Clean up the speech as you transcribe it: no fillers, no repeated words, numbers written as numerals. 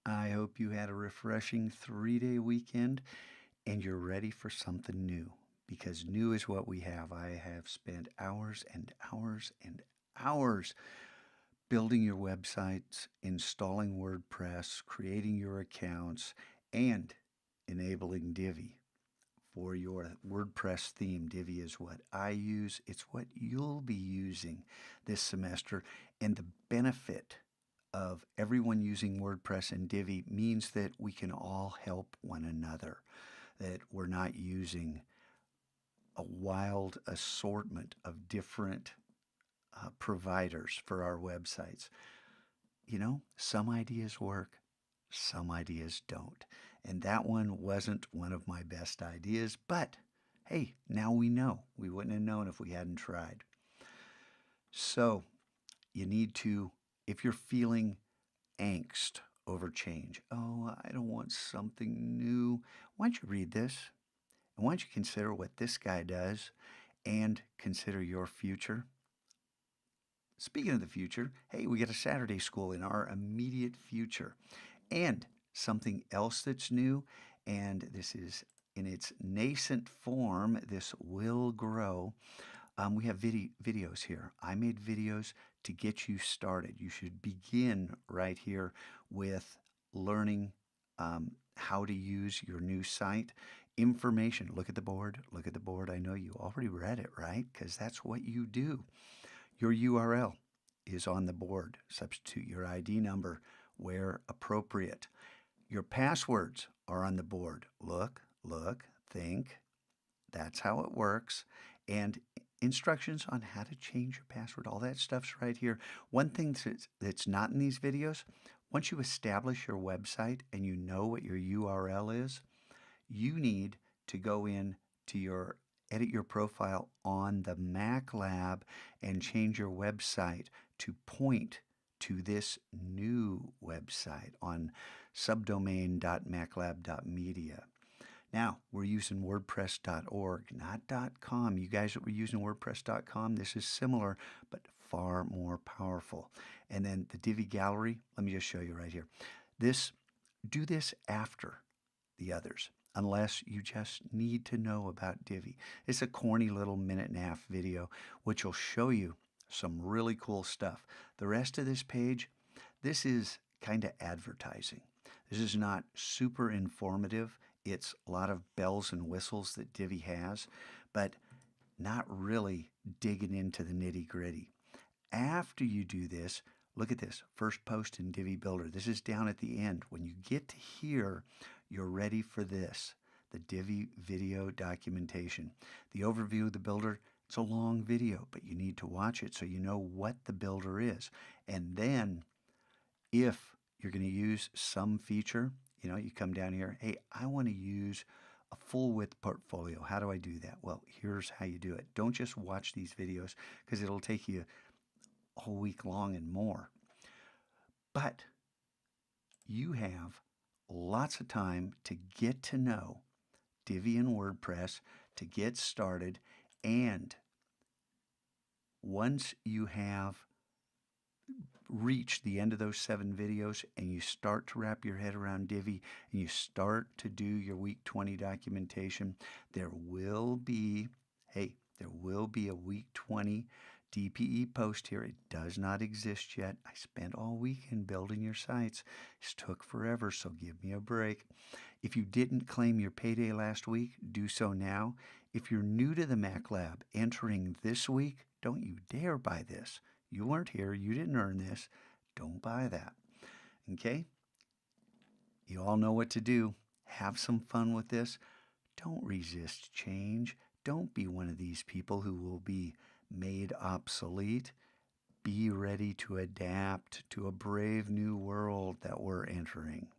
I hope you had a refreshing 3-day weekend and you're ready for something new because new is what we have. I have spent hours and hours and hours building your websites, installing WordPress, creating your accounts, and enabling Divi for your WordPress theme. Divi is what I use, it's what you'll be using this semester, and the benefit of everyone using WordPress and Divi means that we can all help one another, that we're not using a wild assortment of different providers for our websites. You know, some ideas work, some ideas don't. And that one wasn't one of my best ideas, but hey, now we know. We wouldn't have known if we hadn't tried. So you need to, if you're feeling angst over change, oh, I don't want something new, why don't you read this? And why don't you consider what this guy does and consider your future? Speaking of the future, hey, we got a Saturday school in our immediate future. And something else that's new, and this is in its nascent form, this will grow. We have videos here. I made videos to get you started. You should begin right here with learning how to use your new site. Information. Look at the board. Look at the board. I know you already read it, right? Because that's what you do. Your URL is on the board. Substitute your ID number where appropriate. Your passwords are on the board. Look, think. That's how it works. And instructions on how to change your password, all that stuff's right here. One thing that's not in these videos, once you establish your website and you know what your URL is, you need to go in to your edit your profile on the Mac Lab and change your website to point to this new website on subdomain.maclab.media. Now, we're using WordPress.org, not .com. You guys that were using WordPress.com, this is similar, but far more powerful. And then the Divi Gallery, let me just show you right here. Do this after the others, unless you just need to know about Divi. It's a corny little minute-and-a-half video, which will show you some really cool stuff. The rest of this page, this is kind of advertising. This is not super informative. It's a lot of bells and whistles that Divi has, but not really digging into the nitty-gritty. After you do this, look at this, first post in Divi Builder. This is down at the end. When you get to here, you're ready for this, the Divi video documentation. The overview of the builder, it's a long video, but you need to watch it so you know what the builder is. And then if you're going to use some feature, you come down here, hey, I want to use a full width portfolio. How do I do that? Well, here's how you do it. Don't just watch these videos because it'll take you a whole week long and more. But you have lots of time to get to know Divi and WordPress, to get started, and once you have reach the end of those 7 videos and you start to wrap your head around Divi and you start to do your week 20 documentation, there will be a week 20 DPE post here. It does not exist yet. I spent all weekend building your sites. This took forever, so give me a break. If you didn't claim your payday last week, do so now. If you're new to the Mac Lab entering this week, don't you dare buy this. You weren't here. You didn't earn this. Don't buy that. Okay? You all know what to do. Have some fun with this. Don't resist change. Don't be one of these people who will be made obsolete. Be ready to adapt to a brave new world that we're entering.